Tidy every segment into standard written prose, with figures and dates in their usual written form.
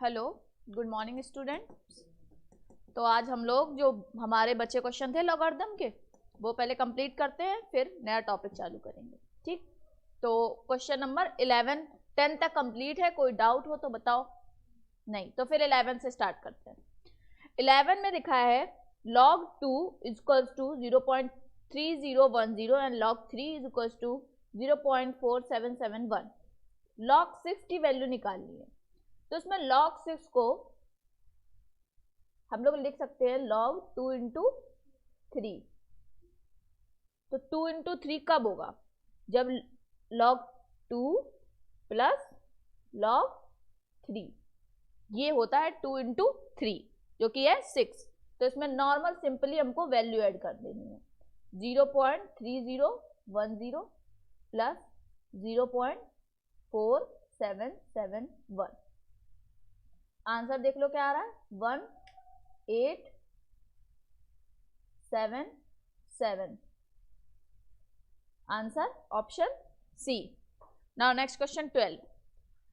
Hello, good morning student. तो आज हम लोग जो हमारे बचे क्वेश्चन थे लॉगरिथम के वो पहले कंप्लीट करते हैं, फिर नया टॉपिक चालू करेंगे। ठीक, तो क्वेश्चन नंबर 11 10 तक कंप्लीट है। कोई डाउट हो तो बताओ, नहीं तो फिर 11 से स्टार्ट करते हैं। 11 में दिखा है log 2 equals to 0.3010 and log 3 is equals to 0.4771। log 6 की वैल्यू निकालनी है, तो इसमें log 6 को हम लोग लिख सकते हैं log 2 इंटू 3। तो 2 इंटू 3 कब होगा? जब log 2 प्लस log 3, ये होता है 2 इंटू 3 जो कि है 6। तो इसमें नॉर्मल सिंपली हमको वैल्यू ऐड कर देनी है, 0.3010 प्लस 0.4771। आंसर देख लो क्या आ रहा है, 1877। Answer option C. Now next question 12,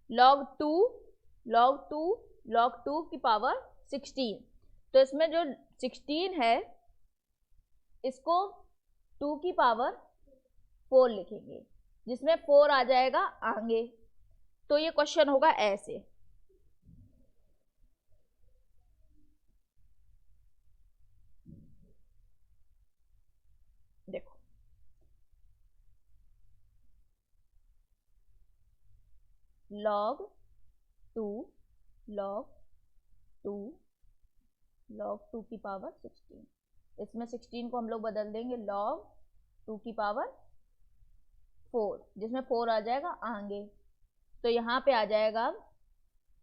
log 2 की पावर 16। तो इसमें जो 16 है इसको 2 की पावर 4 लिखेंगे, जिसमें 4 आ जाएगा आगे। तो ये क्वेश्चन होगा ऐसे, देखो log 2 की पावर 16। इसमें 16 को हम लोग बदल देंगे log 2 की पावर 4, जिसमें 4 आ जाएगा आगे। तो यहाँ पे आ जाएगा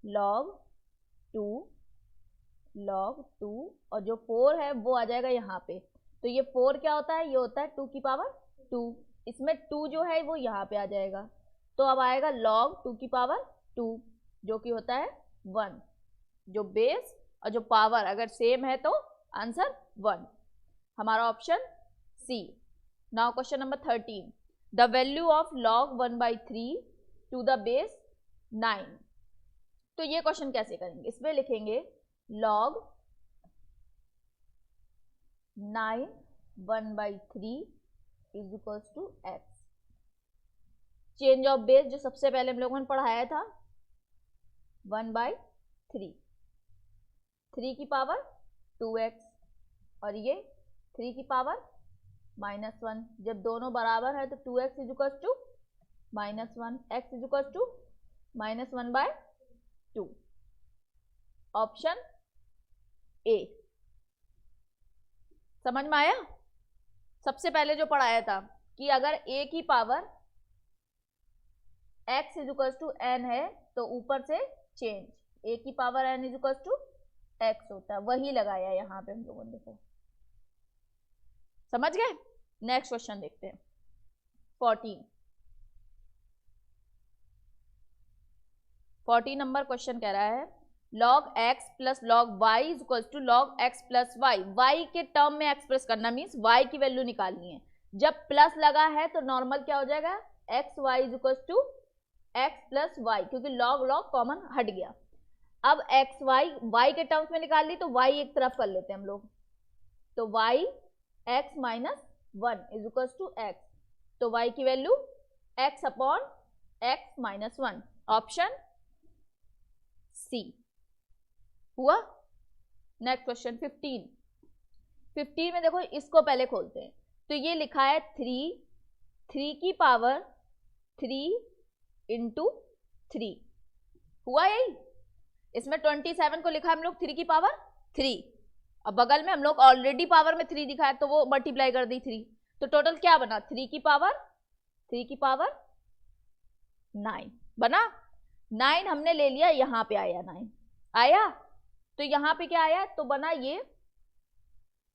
log 2 और जो 4 है वो आ जाएगा यहाँ पे। तो ये 4 क्या होता है, ये होता है 2 की पावर 2। इसमें 2 जो है वो यहाँ पे आ जाएगा। तो अब आएगा log 2 की पावर 2 जो कि होता है 1। जो बेस और जो पावर अगर सेम है तो आंसर 1, हमारा option C. Now question number 13, the value of log 1/3 to the base 9। तो ये क्वेश्चन कैसे करेंगे, इसमें लिखेंगे log 9 1/3 is equals to x। Change of base जो सबसे पहले हम लोगों ने पढ़ाया था 1/3, 3 की पावर 2x और ये 3 की पावर -1। जब दोनों बराबर है तो 2x is equals to -1, x is equals to -1/2। Option A. समझ में आया? सबसे पहले जो पढ़ाया था कि अगर a की power x is equals to n है तो ऊपर से चेंज a की power n is equals to x होता है, वही लगाया यहाँ पे हम लोगों ने। देखो समझ गए? नेक्स्ट क्वेश्चन देखते हैं 14 नंबर क्वेश्चन कह रहा है log x plus log y is equals to log x plus y। y के टर्म में एक्सप्रेस करना मीन्स y की वैल्यू निकालनी है। जब प्लस लगा है तो नॉर्मल क्या हो जाएगा, x y is equals to x plus y, क्योंकि लॉग लॉग कॉमन हट गया। अब एक्स वाई के टर्म्स में निकाल ली तो वाई एक तरफ कर लेते हैं हम लोग। तो y x minus 1 is equals to x. तो वाई की value x upon x minus 1, option C हुआ। नेक्स्ट क्वेश्चन 15 में देखो, इसको पहले खोलते हैं। तो ये लिखा है 3 की पावर 3 इंटू 3, हुआ यही। इसमें 27 को लिखा है हम लोग 3 की पावर 3, और बगल में हम लोग ऑलरेडी पावर में 3 दिखा है तो वो मल्टीप्लाई कर दी 3। तो टोटल क्या बना, 3 की पावर 9 बना। 9 हमने ले लिया, यहाँ पे आया 9 आया। तो यहाँ पे क्या आया, तो बना ये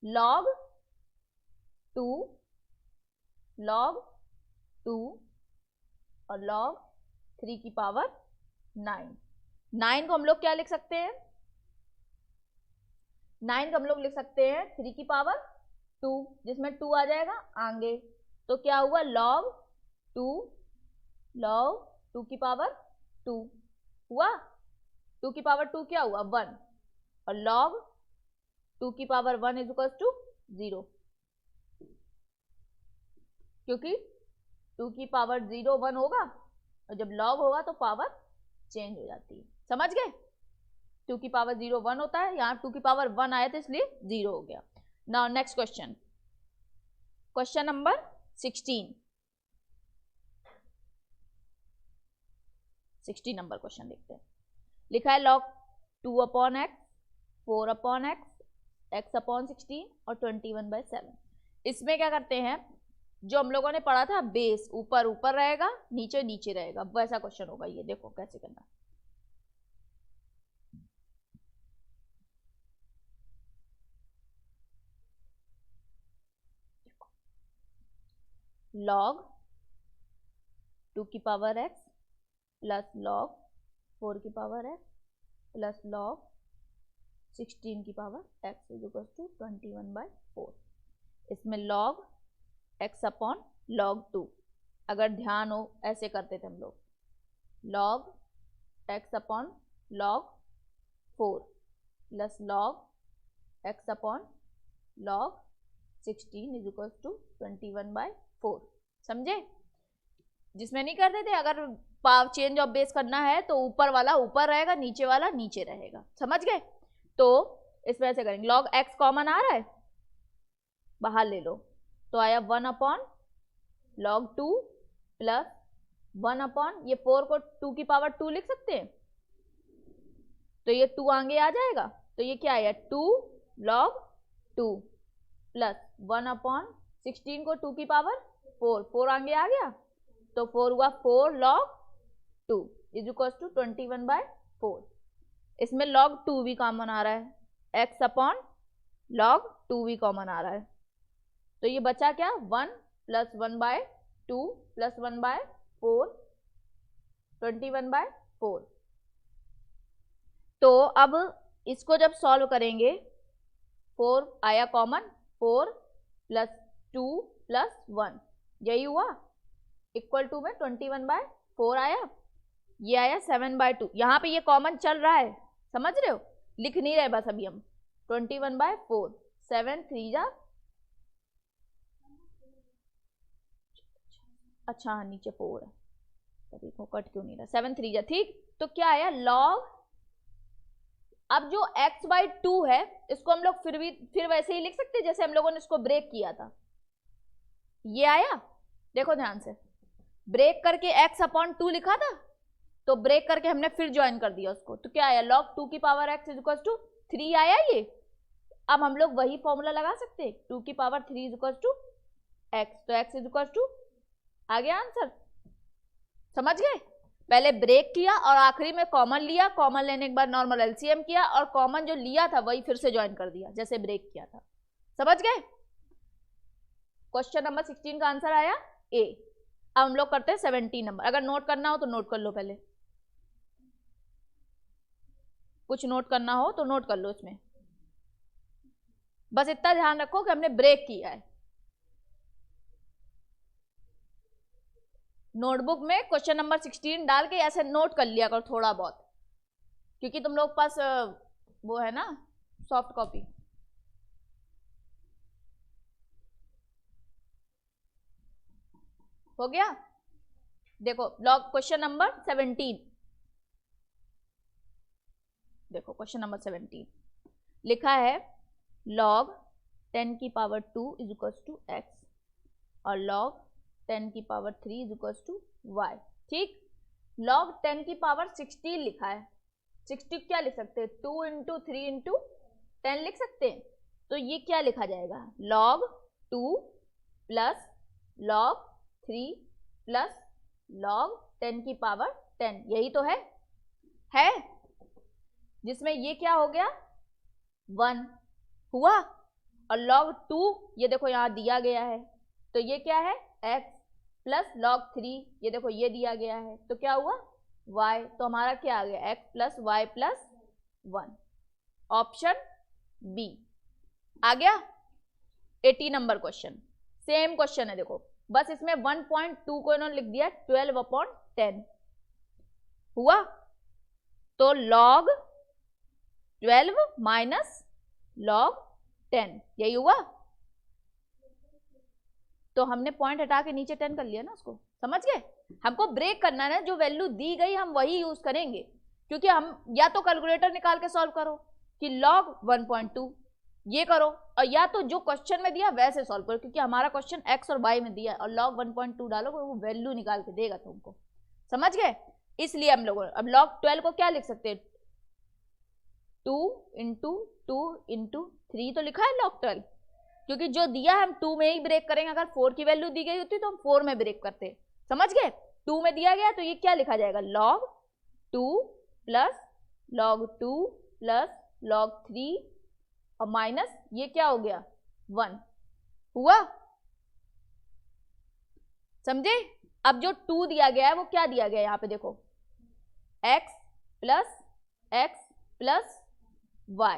log 2 और log 3 की पावर 9 को हम लोग क्या लिख सकते हैं, 9 को हम लोग लिख सकते हैं 3 की पावर 2, जिसमें 2 आ जाएगा आगे। तो क्या हुआ, log 2 की पावर 2 हुआ। 2 की पावर 2 क्या हुआ 1, और log 2 की पावर 1 इज इक्वल टू 0, क्योंकि 2 की पावर 0 1 होगा, और जब log होगा तो पावर चेंज हो जाती है। समझ गए? 2 की पावर 0 1 होता है, यहाँ 2 की पावर 1 आया था इसलिए 0 हो गया। Now next question, question number 16 number question देखते हैं। लिखा है log 2 upon x, 4 upon x, x upon 16 और 21/7। इसमें क्या करते हैं, जो हम लोगों ने पढ़ा था बेस ऊपर ऊपर रहेगा, नीचे नीचे रहेगा, वैसा क्वेश्चन होगा ये। देखो कैसे करना। log 2 की पावर एक्स प्लस log 4 की पावर एक्स प्लस log 16 की power x is equal to 21/4। इसमें log x अपॉन log 2, अगर ध्यान हो ऐसे करते थे हम लोग, log x upon log 4 plus log x upon log 16 is equal to 21/4। समझे? जिसमें नहीं करते थे, अगर चेंज ऑफ बेस करना है तो ऊपर वाला ऊपर रहेगा, नीचे वाला नीचे रहेगा। समझ गए? तो इसमें ऐसे करेंगे, log x कॉमन आ रहा है, बाहर ले लो, तो आया 1 अपॉन log 2 प्लस 1 अपॉन, ये 4 को 2 की पावर 2 लिख सकते हैं, तो ये 2 आगे आ जाएगा, तो ये क्या आया 2 log 2 प्लस 1 अपॉन 16 को 2 की पावर 4, 4 आगे आ गया, तो 4 हुआ 4 log 2 इज इक्वल टू 21/4। इसमें log 2 भी कॉमन आ रहा है, x अपॉन log 2 भी कॉमन आ रहा है, तो ये बचा क्या 1 प्लस 1/2 प्लस 1/4, 21/4। तो अब इसको जब सॉल्व करेंगे, 4 आया कॉमन, 4 प्लस 2 प्लस 1, यही हुआ, इक्वल टू में 21/4 आया, ये आया 7/2। यहाँ पे ये कॉमन चल रहा है, समझ रहे हो, लिख नहीं रहे बस अभी हम। 21/4, 7 3 जा, अच्छा हाँ नीचे 4 है, तभी को कट क्यों नहीं रहा, 7 3 जा, ठीक। तो क्या आया log, अब जो x/2 है इसको हम लोग फिर वैसे ही लिख सकते हैं जैसे हम लोगों ने इसको ब्रेक किया था। ये आया, देखो ध्यान से, ब्रेक करके x अपॉन 2 लिखा था, तो ब्रेक करके हमने फिर ज्वाइन कर दिया उसको, तो क्या आया log 2 की power x is equal to 3 आया ये। अब हम लोग वही फॉर्मूला लगा सकते हैं, 2 की power 3 is equal to x, तो x इज इक्वल टू, आ गया आंसर। समझ गए? पहले ब्रेक किया और आखिरी में कॉमन लिया, कॉमन लेने के बाद नॉर्मल एलसीएम किया और कॉमन जो लिया था वही फिर से ज्वाइन कर दिया जैसे ब्रेक किया था। समझ गए? क्वेश्चन नंबर 16 का आंसर आया ए। अब हम लोग करते हैं 17 नंबर। अगर नोट करना हो तो नोट कर लो, पहले कुछ नोट करना हो तो नोट कर लो। इसमें बस इतना ध्यान रखो कि हमने ब्रेक किया है। नोटबुक में क्वेश्चन नंबर 16 डाल के ऐसे नोट कर लिया करो थोड़ा बहुत, क्योंकि तुम लोग पास वो है ना सॉफ्ट कॉपी। हो गया? देखो लॉग क्वेश्चन नंबर 17, देखो क्वेश्चन नंबर 17 लिखा है log 10 की power 2 is equal to x और log 10 की power 3 is equal to y. ठीक, log 10 की पावर 16 लिखा है, 60 क्या लिख सकते हैं 2 इंटू 3 इंटू 10 लिख सकते हैं। तो ये क्या लिखा जाएगा log 2 plus log 3 plus log 10 की पावर 10, यही तो है जिसमें ये क्या हो गया 1 हुआ और log 2 ये देखो यहाँ दिया गया है, तो ये क्या है x प्लस log 3, ये देखो ये दिया गया है, तो क्या हुआ y, तो हमारा क्या आ गया x plus y plus 1, option B आ गया। 80 नंबर क्वेश्चन, सेम क्वेश्चन है, देखो बस इसमें 1.2 को इन्होंने लिख दिया 12/10 हुआ। तो log 12 माइनस log 10, यही हुआ। तो हमने पॉइंट हटा के नीचे 10 कर लिया ना उसको, समझ गए। हमको ब्रेक करना है, जो वैल्यू दी गई हम वही यूज करेंगे, क्योंकि हम या तो कैलकुलेटर निकाल के सॉल्व करो कि log 1.2 ये करो, और या तो जो क्वेश्चन में दिया वैसे सॉल्व करो, क्योंकि हमारा क्वेश्चन x और y में दिया है, और log 1.2 डालो वो वैल्यू निकाल के देगा तुमको, समझ गए। इसलिए हम लोग अब log 12 को क्या लिख सकते हैं, 2 इंटू 2 इंटू 3 तो लिखा है log 12, क्योंकि जो दिया है हम 2 में ही ब्रेक करेंगे। अगर 4 की वैल्यू दी गई होती तो हम 4 में ब्रेक करते, समझ गए। 2 में दिया गया तो ये क्या लिखा जाएगा, log 2 plus log 2 plus log 3 और माइनस ये क्या हो गया 1 हुआ, समझे। अब जो 2 दिया गया है वो क्या दिया गया है, यहां पे देखो x plus y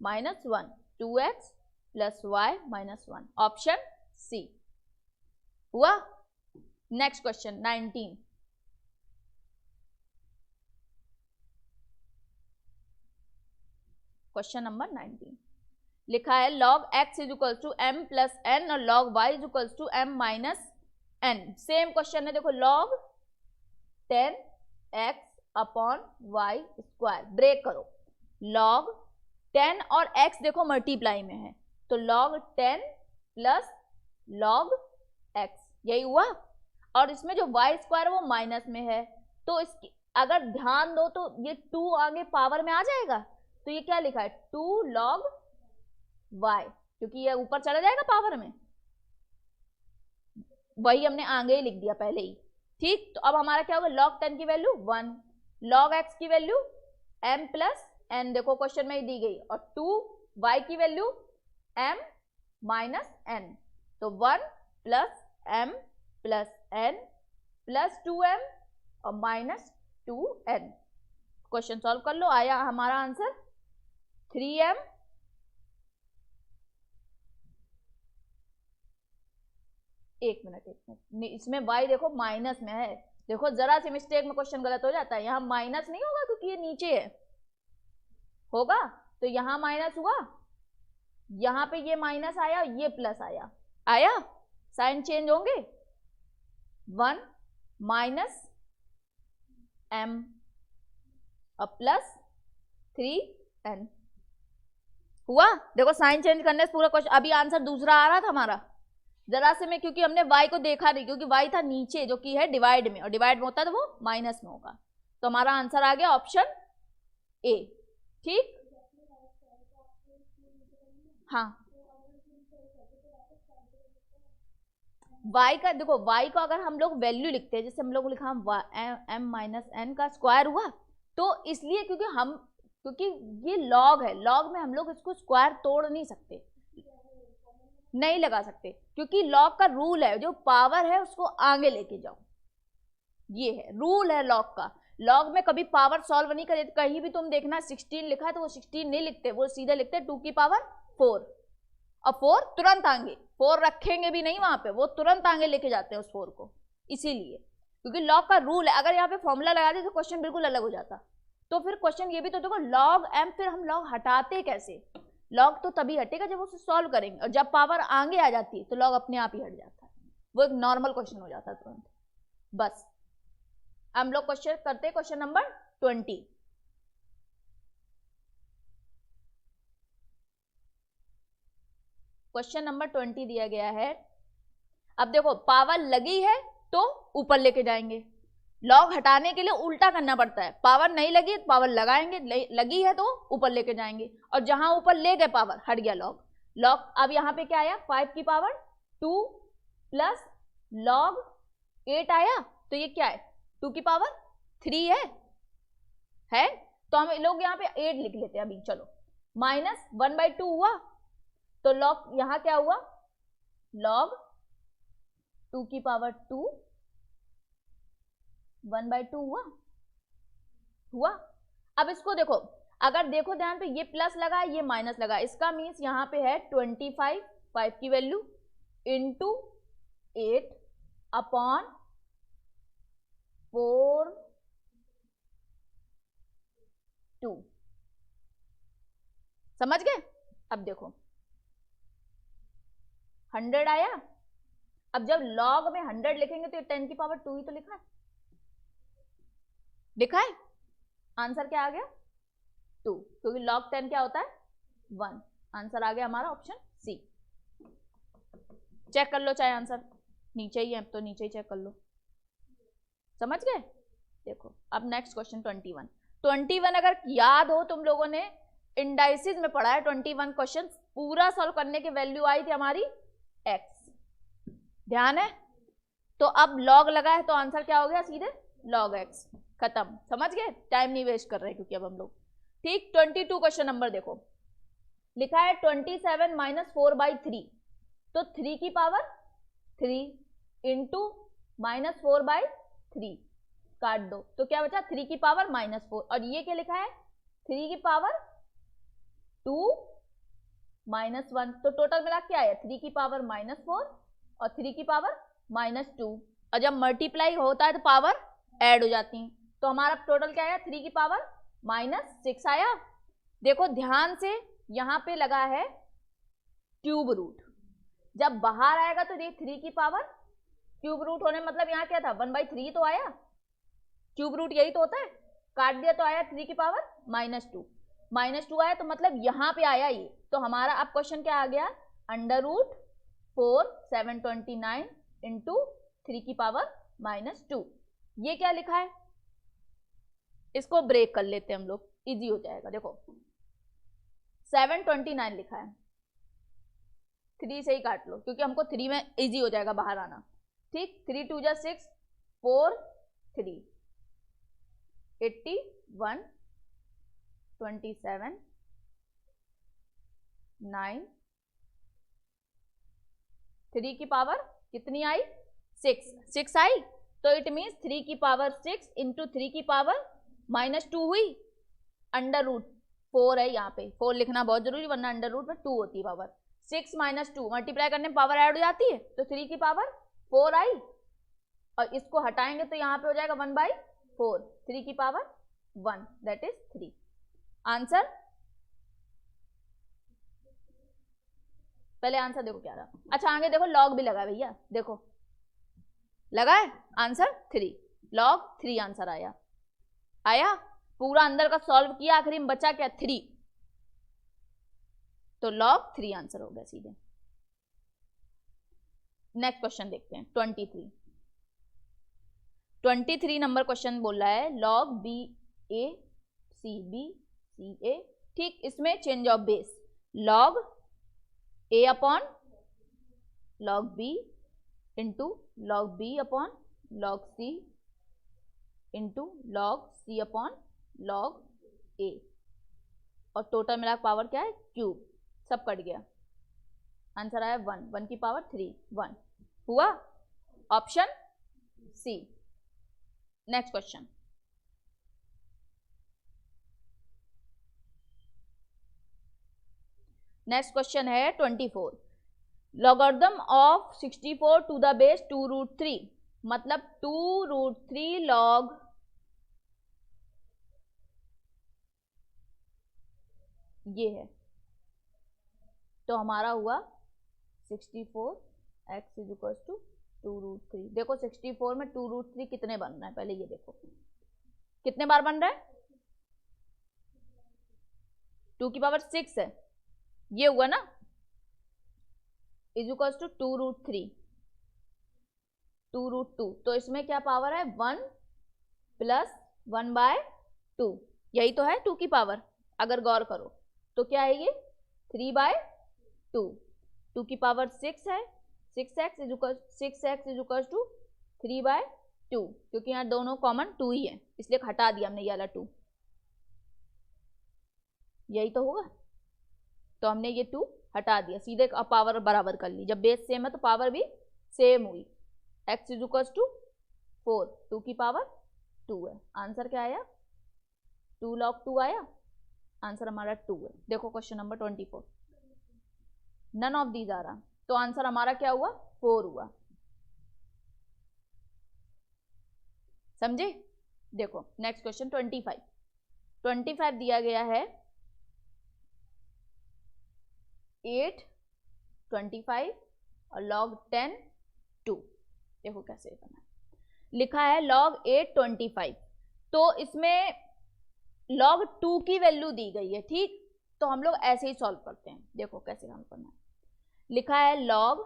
minus 1, 2x plus y minus 1, option C हुआ। नेक्स्ट क्वेश्चन 19, क्वेश्चन नंबर 19 लिखा है log x is equal to m plus n और log y is equal to m minus n। Same question है, देखो log 10x upon y square, break करो, log 10 और x देखो multiply में है, तो log 10 प्लस log x, यही हुआ। और इसमें जो y स्क्वायर वो माइनस में है, तो इसकी अगर ध्यान दो तो ये 2 आगे पावर में आ जाएगा, तो ये क्या लिखा है 2 log y, क्योंकि ये ऊपर चला जाएगा पावर में, वही हमने आगे ही लिख दिया पहले ही, ठीक। तो अब हमारा क्या होगा, log 10 की वैल्यू 1, log x की वैल्यू m प्लस n, देखो क्वेश्चन में ही दी गई, और 2 y की वैल्यू m माइनस n, तो 1 plus m plus n plus 2m और माइनस 2n। क्वेश्चन सॉल्व कर लो, आया हमारा आंसर 3m। एक मिनट, इसमें y देखो माइनस में है, देखो जरा सी मिस्टेक में क्वेश्चन गलत हो जाता है, यहाँ माइनस नहीं होगा क्योंकि ये नीचे है, होगा तो यहाँ माइनस हुआ, यहाँ पे ये माइनस आया, ये प्लस आया, साइन चेंज होंगे, 1 माइनस m और प्लस 3n हुआ। देखो साइन चेंज करने से पूरा क्वेश्चन, अभी आंसर दूसरा आ रहा था हमारा, जरा से में क्योंकि हमने y को देखा नहीं, क्योंकि y था नीचे जो कि है डिवाइड में, और डिवाइड में होता है तो वो माइनस में होगा, तो हमारा आंसर आ गया ऑप्शन ए, ठीक। हाँ y का देखो, y को अगर हम लोग वैल्यू लिखते हैं, जैसे हम लोग लिखा m माइनस n का स्क्वायर हुआ, तो इसलिए क्योंकि ये log है, log में हम लोग इसको स्क्वायर तोड़ नहीं सकते, नहीं लगा सकते, क्योंकि log का रूल है जो पावर है उसको आगे लेके जाओ, ये है रूल है log का। log में कभी पावर सॉल्व नहीं करे, कहीं भी तुम देखना 16 लिखा है तो वो 16 नहीं लिखते, वो सीधे लिखते 2 की पावर 4, और 4 तुरंत आगे, 4 रखेंगे भी नहीं वहां पे, वो तुरंत आगे लेके जाते हैं उस 4 को, इसीलिए क्योंकि log का रूल है। अगर यहाँ पे फॉर्मूला लगा दे तो क्वेश्चन बिल्कुल अलग हो जाता, तो फिर क्वेश्चन ये भी तो देखो log m, फिर हम log हटाते कैसे, log तो तभी हटेगा जब उसे सॉल्व करेंगे, और जब पावर आगे आ जाती है तो log अपने आप ही हट जाता है, वो एक नॉर्मल क्वेश्चन हो जाता है तुरंत। बस हम लोग क्वेश्चन करते हैं, क्वेश्चन नंबर 20, क्वेश्चन नंबर 20 दिया गया है। अब देखो पावर लगी है तो ऊपर लेके जाएंगे, लॉग हटाने के लिए उल्टा करना पड़ता है, पावर नहीं लगी तो पावर लगाएंगे, लगी है तो ऊपर लेके जाएंगे, और जहां ऊपर ले गए पावर हट गया लॉग। अब यहाँ पे क्या आया 5 की पावर 2 प्लस log 8 आया, तो ये क्या है 2 की पावर 3 है, तो हम लोग यहाँ पे 8 लिख लेते हैं अभी, चलो माइनस 1/2 हुआ, तो log यहाँ क्या हुआ log 2 की पावर 2 1/2 हुआ। अब इसको देखो, अगर देखो ध्यान पे, ये प्लस लगा है ये माइनस लगा है, इसका मीन्स यहाँ पे है 25, 5 की वैल्यू इंटू 8 अपॉन 4 2। समझ गए? अब देखो 100 आया। अब जब लॉग में 100 लिखेंगे तो 10 की पावर 2 ही तो लिखा है, लिखा है। आंसर क्या आ गया? 2, क्योंकि लॉग 10 क्या होता है? 1। आंसर आ गया हमारा ऑप्शन सी। चेक कर लो, चाहे आंसर नीचे ही है तो नीचे ही चेक कर लो। समझ गए? देखो अब नेक्स्ट क्वेश्चन 21 अगर याद हो तुम लोगों ने इंडाइसिस में पढ़ा है 21 क्वेश्चन पूरा सॉल्व करने की वैल्यू आई थी हमारी x, ध्यान है? तो अब लॉग लगा है तो आंसर क्या हो गया? सीधे लॉग x। खत्म। समझ गए? टाइम नहीं वेस्ट कर रहे क्योंकि अब हम लोग ठीक। 22 क्वेश्चन नंबर देखो, लिखा है 27 माइनस 4/3, तो 3 की पावर 3 इंटू माइनस 4/3 काट दो तो क्या बचा? 3 की पावर -4। और ये क्या लिखा है? 3 की पावर 2 -1। तो टोटल मिला क्या है? 3 की पावर -4 और 3 की पावर -2। और जब मल्टीप्लाई होता है तो पावर ऐड हो जाती है, तो हमारा टोटल क्या आया? 3 की पावर -6 आया। देखो ध्यान से, यहां पे लगा है क्यूब रूट, जब बाहर आएगा तो ये 3 की पावर क्यूब रूट होने मतलब यहाँ क्या था? 1/3 तो आया, क्यूब रूट यही तो होता है। काट दिया तो आया 3 की पावर -2 आया, तो मतलब यहाँ पे आया ये। तो हमारा अब क्वेश्चन क्या आ गया? √4 729 इंटू 3 की पावर -2। ये क्या लिखा है? इसको ब्रेक कर लेते हैं हम लोग, इजी हो जाएगा। देखो 729 लिखा है, 3 से ही काट लो क्योंकि हमको 3 में इजी हो जाएगा बाहर आना। ठीक, 3 2 जा 6, 4 3 81 27 9 3 की पावर कितनी आई? 6 आई। तो इट मीन्स 3 की पावर 6 इंटू 3 की पावर -2 हुई। √4 है यहाँ पे, 4 लिखना बहुत जरूरी वरना अंडर रूट में 2 होती है पावर। 6 - 2 मल्टीप्लाई करने में पावर ऐड हो जाती है, तो 3 की पावर 4 आई। और इसको हटाएंगे तो यहाँ पे हो जाएगा 1/4, 3 की पावर 1 दैट इज 3। आंसर, पहले आंसर देखो क्या रहा। अच्छा आगे देखो लॉग भी लगा भैया, देखो लगा है आंसर 3, लॉग 3 आंसर आया। पूरा अंदर का सॉल्व किया, आखिरी में बचा क्या? 3, तो log 3 आंसर हो गया सीधे। नेक्स्ट क्वेश्चन देखते हैं 23 नंबर क्वेश्चन बोल रहा है log BA CB CA। ठीक, इसमें change of base, log A upon log B into log B upon log C into log C upon log A, और टोटल मिला पावर क्या है? क्यूब। सब कट गया, आंसर आया 1 की पावर 3 1 हुआ ऑप्शन सी। नेक्स्ट क्वेश्चन है 24, logarithm of 64 to the base 2√3, मतलब 2√3 लॉग ये है, तो हमारा हुआ 64x इज इक्वल टू 2√3। देखो 64 में 2√3 कितने बन रहा है, पहले ये देखो कितने बार बन रहा है? 2 की पावर 6 है, ये हुआ ना, इज इक्वल टू 2√3 2√2, तो इसमें क्या पावर है? 1 प्लस 1/2, यही तो है 2 की पावर। अगर गौर करो तो क्या है ये? 3/2, 2 की पावर 6 है, 6x इज इक्वल टू 3/2, क्योंकि यहाँ दोनों कॉमन 2 ही है इसलिए हटा दिया हमने ये वाला 2, यही तो होगा। तो हमने ये 2 हटा दिया, सीधे पावर बराबर कर ली। जब बेस सेम है तो पावर भी सेम हुई। x इज इक्वल टू 4, 2 की पावर 2 है। आंसर क्या आया? 2 log 2 आया, आंसर हमारा 2 है। देखो question number 24, none of these आ रहा, तो आंसर हमारा क्या हुआ? 4 हुआ। समझे? देखो नेक्स्ट क्वेश्चन 25, 25 दिया गया है, 8 25 और log 10 2। देखो कैसे करना है, लिखा है log 8 25, तो इसमें log 2 की वैल्यू दी गई है, ठीक। तो हम लोग ऐसे ही सॉल्व करते हैं, देखो कैसे काम करना है। लिखा है log,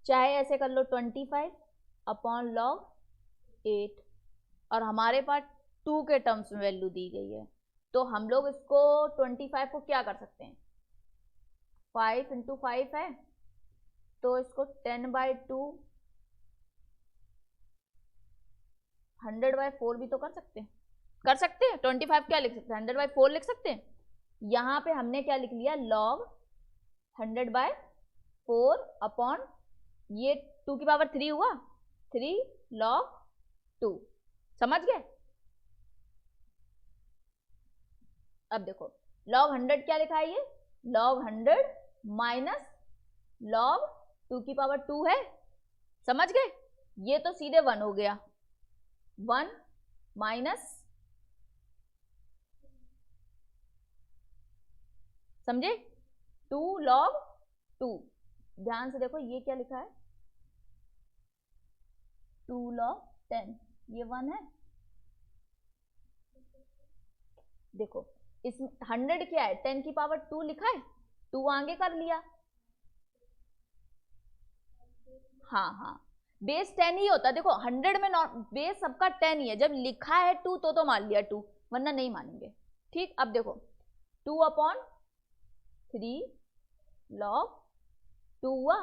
चाहे ऐसे कर लो 25 अपॉन log 8, और हमारे पास 2 के टर्म्स में वैल्यू दी गई है, तो हम लोग इसको 25 को क्या कर सकते हैं, 5 इंटू 5 है, तो इसको 10/2 100/4 भी तो कर सकते हैं, 25 क्या लिख सकते हैं, 100/4 लिख सकते हैं। यहां पे हमने क्या लिख लिया, log 100/4 अपॉन ये 2 की पावर 3 हुआ, 3 log 2। समझ गए। अब देखो log 100 क्या लिखा है, ये log 100 माइनस log 2 की पावर 2 है, समझ गए। ये तो सीधे 1 हो गया, 1 माइनस, समझे, 2 log 2। ध्यान से देखो ये क्या लिखा है, 2 log 10, ये 1 है। देखो इस 100 क्या है, 10 की पावर 2 लिखा है, 2 आगे कर लिया, हाँ हाँ, बेस 10 ही होता है। देखो 100 में बेस सबका 10 ही है, जब लिखा है 2 तो मान लिया 2, वरना नहीं मानेंगे, ठीक। अब देखो 2/3 log 2 हुआ,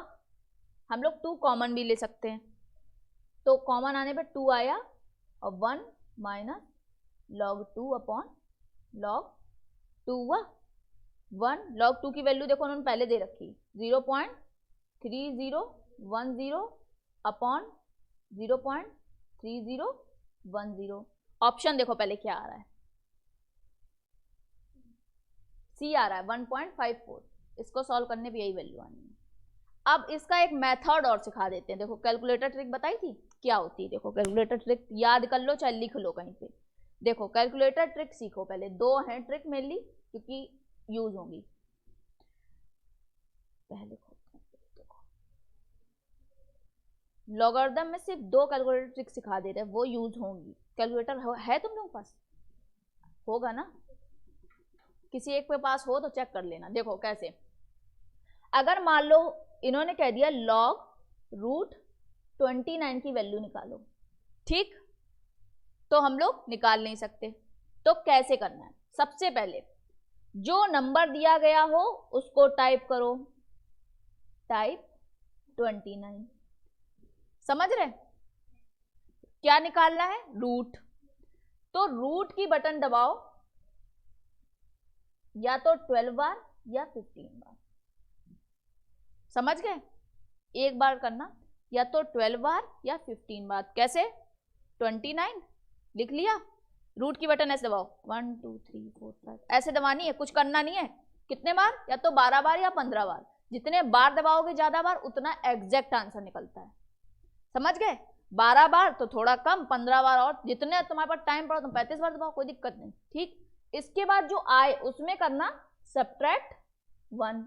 हम लोग 2 कॉमन भी ले सकते हैं, तो कॉमन आने पे 2 आया, और 1 माइनस log 2 अपॉन log 2 हुआ, 1 log 2 की वैल्यू देखो उन्होंने पहले दे रखी 0.3010 अपॉन 0.3010। ऑप्शन देखो पहले क्या आ रहा है, सी आ रहा है 1.54, इसको सॉल्व करने भी यही वैल्यू आनी है। अब इसका एक मेथड और सिखा देते हैं, देखो कैलकुलेटर ट्रिक बताई थी क्या होती है, देखो कैलकुलेटर ट्रिक याद कर लो चाहे लिख लो कहीं पे। देखो कैलकुलेटर ट्रिक सीखो, पहले 2 हैं ट्रिक मेनली क्योंकि यूज होंगी। पहले देखो लॉगरिथम में सिर्फ 2 कैलकुलेटर ट्रिक सिखा दे रहे हैं, वो यूज होंगी। कैलकुलेटर है तुम लोगों के पास, होगा ना, किसी एक के पास हो तो चेक कर लेना। देखो कैसे, अगर मान लो इन्होंने कह दिया log√29 की वैल्यू निकालो, ठीक, तो हम लोग निकाल नहीं सकते, तो कैसे करना है, सबसे पहले जो नंबर दिया गया हो उसको टाइप करो, टाइप 29, समझ रहे, क्या निकालना है, रूट, तो रूट की बटन दबाओ, या तो 12 बार या 15 बार, समझ गए, एक बार करना, या तो 12 बार या 15 बार। कैसे, 29 लिख लिया, रूट की बटन ऐसे दबाओ 1 2 3 4 5, ऐसे दबानी है, कुछ करना नहीं है। कितने बार, या तो 12 बार या 15 बार, जितने बार दबाओगे ज्यादा बार उतना एग्जैक्ट आंसर निकलता है, समझ गए। 12 बार तो थोड़ा कम, 15 बार और, जितने तुम्हारे पास टाइम पड़ा तुम 35 बार दबाओ, कोई दिक्कत नहीं, ठीक। इसके बाद जो आए उसमें करना सब्ट्रैक्ट 1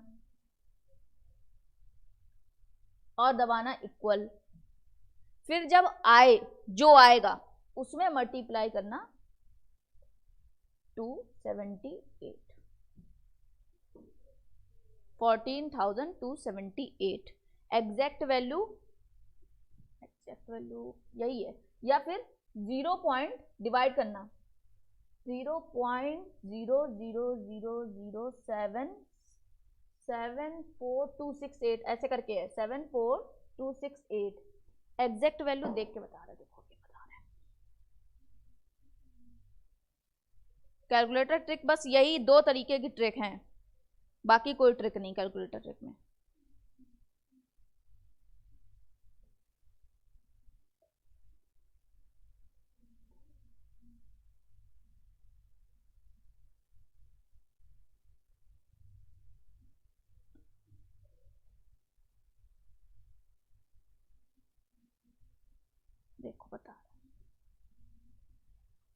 और दबाना इक्वल, फिर जब आए जो आएगा उसमें मल्टीप्लाई करना 278, 14,278 एग्जैक्ट वैल्यू यही है, या फिर 0 पॉइंट डिवाइड करना 0.000774268 ऐसे करके है, 74268 एग्जैक्ट वैल्यू देख के बता रहे, देखो क्या बता रहे हैं। कैलकुलेटर ट्रिक बस यही 2 तरीके की ट्रिक हैं, बाकी कोई ट्रिक नहीं कैलकुलेटर ट्रिक में। देखो बता रहे,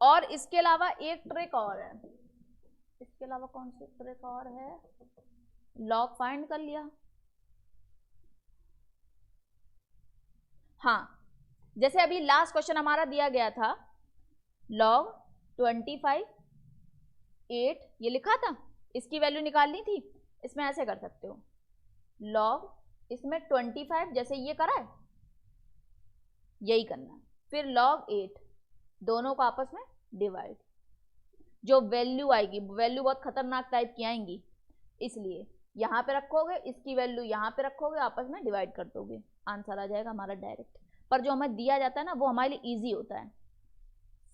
और इसके अलावा एक ट्रिक और है, इसके अलावा कौन सी ट्रिक और है, लॉग फाइंड कर लिया। हाँ, जैसे अभी लास्ट क्वेश्चन हमारा दिया गया था, लॉग 25 8 ये लिखा था, इसकी वैल्यू निकालनी थी। इसमें ऐसे कर सकते हो, लॉग इसमें 25 जैसे ये करा है यही करना है, फिर लॉग 8 दोनों को आपस में डिवाइड। जो वैल्यू आएगी, वैल्यू बहुत खतरनाक टाइप की आएंगी, इसलिए यहां पे रखोगे, इसकी वैल्यू यहां पे रखोगे, आपस में डिवाइड कर दोगे, आंसर आ जाएगा हमारा डायरेक्ट। पर जो हमें दिया जाता है ना वो हमारे लिए इजी होता है।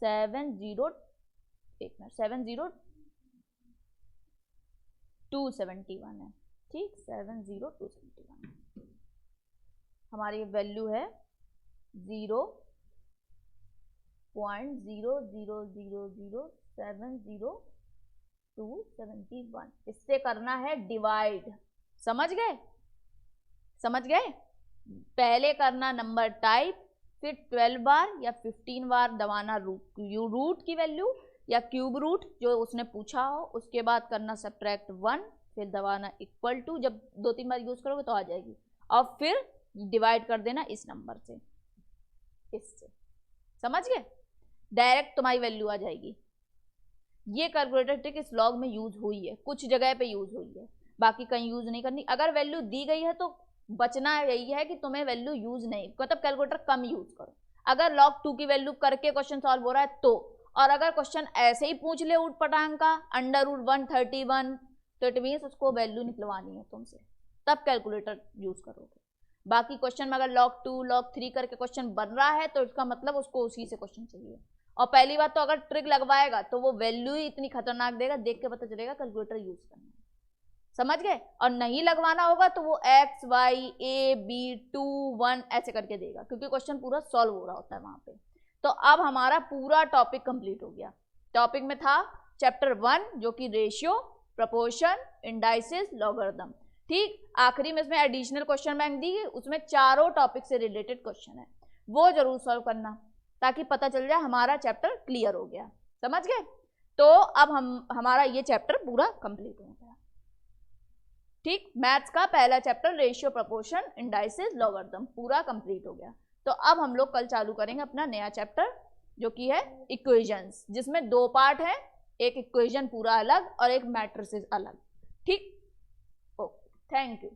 70271 है, ठीक, 70271 हमारी वैल्यू है 0.000070271। इससे करना है डिवाइड, समझ गए, समझ गए। पहले करना नंबर टाइप, फिर 12 बार या 15 बार दबाना रूट की वैल्यू या क्यूब रूट जो उसने पूछा हो, उसके बाद करना सब्ट्रैक्ट 1, फिर दबाना इक्वल टू, जब 2-3 बार यूज करोगे तो आ जाएगी, और फिर डिवाइड कर देना इस नंबर से, इससे, समझ गए, डायरेक्ट तुम्हारी वैल्यू आ जाएगी। ये कैलकुलेटर ट्रिक इस लॉग में यूज हुई है, कुछ जगह पे यूज हुई है, बाकी कहीं यूज नहीं करनी। अगर वैल्यू दी गई है तो बचना यही है कि तुम्हें वैल्यू यूज नहीं, मतलब कैलकुलेटर कम यूज करो। अगर log 2 की वैल्यू करके क्वेश्चन सॉल्व हो रहा है तो, और अगर क्वेश्चन ऐसे ही पूछ ले ऊट पटांग का √131, तो इट मीन्स उसको वैल्यू निकलवानी है तुमसे, तब कैलकुलेटर यूज करोगे। बाकी क्वेश्चन में अगर log 2 log 3 करके क्वेश्चन बन रहा है तो इसका मतलब उसको उसी से क्वेश्चन चाहिए। और पहली बात तो अगर ट्रिक लगवाएगा तो वो वैल्यू ही इतनी खतरनाक देगा, देख के पता चलेगा कैलकुलेटर यूज करना है, समझ गए। और नहीं लगवाना होगा तो वो x y a b 2 1 ऐसे करके देगा, क्योंकि क्वेश्चन पूरा सॉल्व हो रहा होता है वहां पे। तो अब हमारा पूरा टॉपिक कंप्लीट हो गया। टॉपिक में था चैप्टर 1 जो कि रेशियो, प्रोपोर्शन, इंडाइसेस, लॉगरिथम, ठीक। आखिरी में इसमें एडिशनल क्वेश्चन बैंक दी गई, उसमें चारों टॉपिक से रिलेटेड क्वेश्चन है, वो जरूर सॉल्व करना ताकि पता चल जाए हमारा चैप्टर क्लियर हो गया, समझ गए। तो अब हमारा ये चैप्टर पूरा कंप्लीट हो गया, ठीक। मैथ्स का पहला chapter ratio, proportion, indices, logarithm पूरा कंप्लीट हो गया। तो अब हम लोग कल चालू करेंगे अपना नया चैप्टर जो कि है इक्वेशंस, जिसमें 2 पार्ट है, एक इक्वेशन पूरा अलग और एक मैट्रिसेस अलग, ठीक। Okay, thank you.